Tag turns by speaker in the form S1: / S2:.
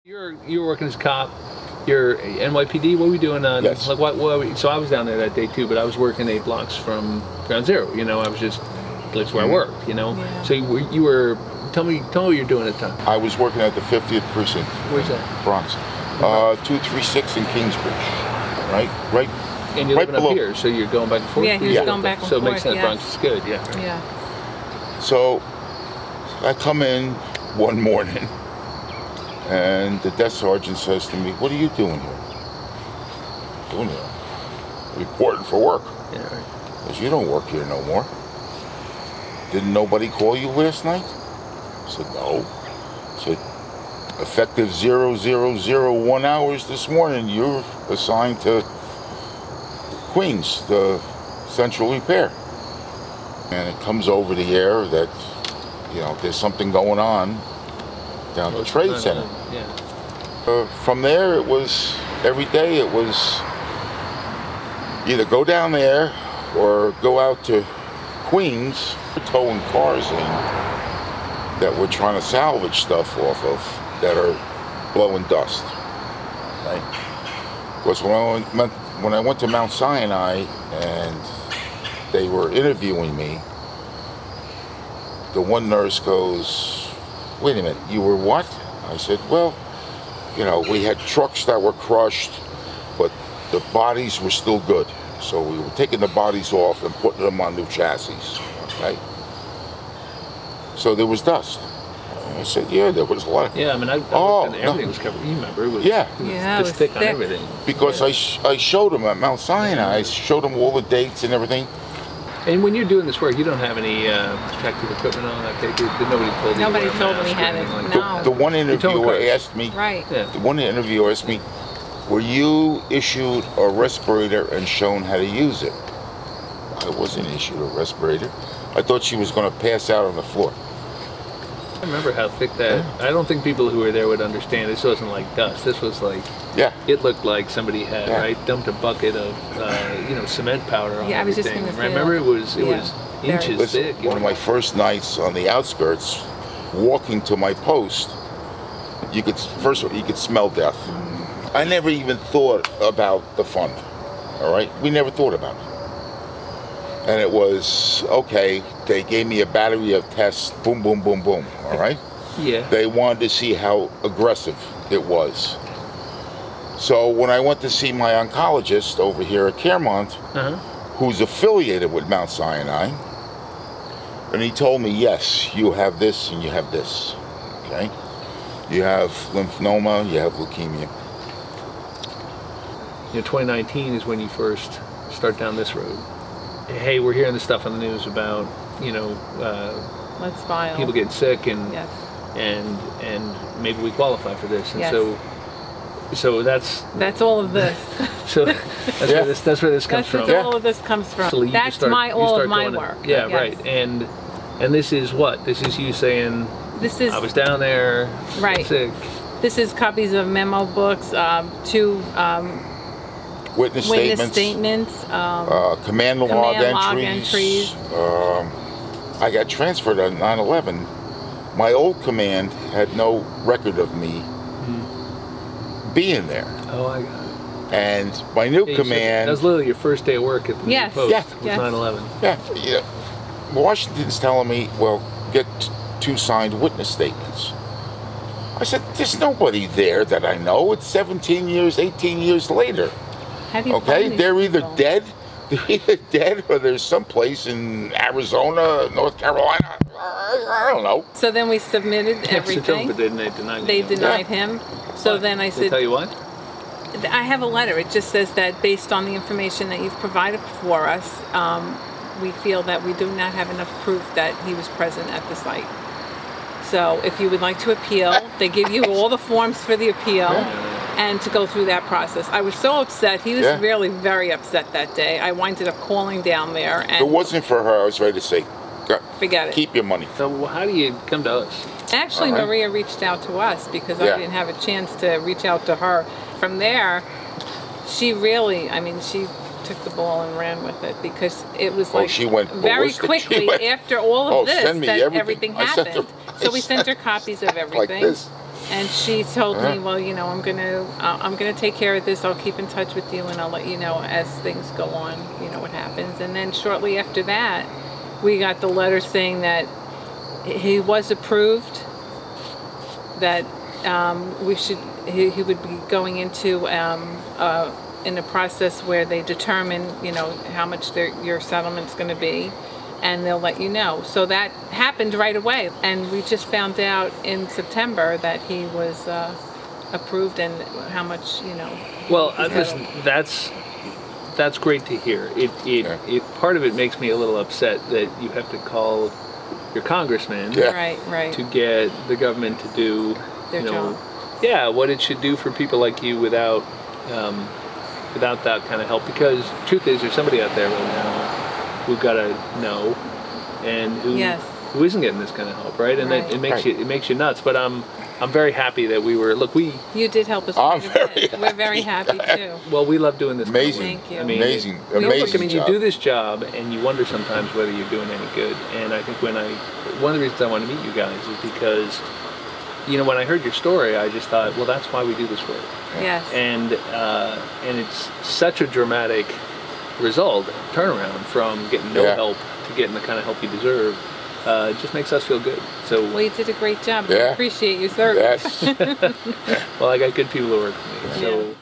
S1: You were working as a cop. You're NYPD. What were we doing on?
S2: Yes.
S1: Like what? So I was down there that day too, but I was working 8 blocks from Ground Zero. You know, I was just that's where I worked. You know,
S3: Yeah.
S1: so you were. Tell me what you're doing at the time.
S2: I was working at the 50th precinct.
S1: Where's that?
S2: Bronx. 236 in Kingsbridge. Right.
S1: And you're
S2: right
S1: living
S2: below.
S1: up here, so you're going back and forth.
S3: Yeah, he's going back and
S1: so
S3: forth.
S1: it makes sense.
S3: Yeah.
S1: Bronx is good. Yeah.
S3: Yeah.
S2: So I come in one morning, and the desk sergeant says to me, "What are you doing here?" "Doing here? Reporting for work."
S1: Yeah. Right.
S2: He says, "You don't work here no more. Didn't nobody call you last night?" I said, "No." He said, "Effective 0001 hours this morning, you're assigned to Queens, the central repair." And it comes over the air that, you know, there's something going on down at the Trade Center.
S1: Yeah.
S2: From there, it was, every day it was either go down there or go out to Queens, towing cars in that we're trying to salvage stuff off of that are blowing dust. Right? Because when I went to Mount Sinai and they were interviewing me, the one nurse goes, "Wait a minute, you were what?" I said, "Well, you know, we had trucks that were crushed, but the bodies were still good. So we were taking the bodies off and putting them on new chassis, okay? So there was dust." I said, "Yeah, there was a lot."
S1: Yeah, I mean, everything was covered. You remember? It was,
S2: yeah.
S1: It was thick on everything.
S2: Because I showed them at Mount Sinai, I showed them all the dates and everything.
S1: And when you're doing this work, you don't have any protective equipment on. Okay, nobody told you.
S3: Nobody told me
S1: he
S3: had it. No.
S2: The one interviewer asked me.
S3: Right.
S1: Yeah.
S2: The one interviewer asked me, "Were you issued a respirator and shown how to use it?" I wasn't issued a respirator. I thought she was going to pass out on the floor.
S1: I remember how thick that. I don't think people who were there would understand. This wasn't like dust. This was like.
S2: Yeah.
S1: It looked like somebody had dumped a bucket of cement powder on everything.
S3: I was just going to say.
S1: Remember, it was inches thick.
S2: One of my first nights on the outskirts, walking to my post, you could smell death. I never even thought about the fund. All right, we never thought about it. And it was, okay, they gave me a battery of tests, boom, boom, boom, boom, all right?
S1: Yeah.
S2: They wanted to see how aggressive it was. So when I went to see my oncologist over here at Claremont, who's affiliated with Mount Sinai, and he told me, yes, you have this and you have this, okay? You have lymphoma, you have leukemia.
S1: You know, 2019 is when you first start down this road. Hey, we're hearing this stuff on the news about,
S3: Let's file.
S1: people getting sick and
S3: Yes.
S1: and maybe we qualify for this. And
S3: Yes.
S1: so that's
S3: all of this.
S1: so that's where this comes from.
S3: That's all of this comes from.
S1: So
S3: That's all of my work.
S1: Yeah,
S3: yes.
S1: right. And this is what? This is you saying,
S3: this is,
S1: I was down there,
S3: right.
S1: sick.
S3: This is copies of memo books, 2
S2: witness
S3: statements,
S2: command log entries. I got transferred on 9/11. My old command had no record of me being there.
S1: Oh, I got it.
S2: And my new command.
S1: That was literally your first day of work at the new post.
S2: Yeah.
S1: Was 9/11.
S2: Yeah. Washington's telling me, well, get 2 signed witness statements. I said, there's nobody there that I know. It's 17 years, 18 years later.
S3: How do you
S2: Okay,
S3: find these
S2: they're either
S3: people?
S2: dead, or there's someplace in Arizona, North Carolina. I don't know.
S3: So then we submitted everything.
S1: But then they denied
S3: They
S1: him.
S3: denied him. So then I
S1: They
S3: said,
S1: tell you what?
S3: I have a letter. It just says that based on the information that you've provided for us, we feel that we do not have enough proof that he was present at the site. So if you would like to appeal, they give you all the forms for the appeal and to go through that process. I was so upset. He was really very upset that day. I winded up calling down there. And
S2: if it wasn't for her, I was ready to say,
S3: forget it.
S2: Keep your money.
S1: So how do you come to us?
S3: Actually, Maria reached out to us because I didn't have a chance to reach out to her. From there, she really, she took the ball and ran with it because it was like
S2: she went
S3: very
S2: ballistic.
S3: quickly after all of this
S2: send me
S3: that
S2: everything.
S3: everything
S2: I sent
S3: happened.
S2: her-
S3: So we sent her copies of everything.
S2: Like this.
S3: And she told me, well, you know, I'm gonna take care of this. I'll keep in touch with you, and I'll let you know as things go on. You know what happens. And then shortly after that, we got the letter saying that he was approved. That he would be going into in a process where they determine, you know, how much your settlement's going to be, and they'll let you know. So that happened right away, and we just found out in September that he was approved and how much, you know.
S1: Well, listen, that's great to hear. It part of it makes me a little upset that you have to call your congressman
S3: right
S1: to get the government to do
S3: their job.
S1: Yeah, what it should do for people like you without that kind of help. Because the truth is, there's somebody out there right now who got to know and who isn't getting this kind of help, right? And it makes you nuts. But I'm very happy that you
S3: did help us. We're very happy too.
S1: Well, we love doing this.
S2: Amazing.
S3: Thank you.
S2: I mean, amazing.
S1: You do this job and you wonder sometimes whether you're doing any good. And I think one of the reasons I want to meet you guys is because, you know, when I heard your story, I just thought, well, that's why we do this work.
S3: Yes.
S1: And it's such a dramatic turnaround from getting no help to getting the kind of help you deserve. It just makes us feel good. So,
S3: well, you did a great job. I appreciate your service.
S2: Yes.
S1: Well, I got good people who work for me. So.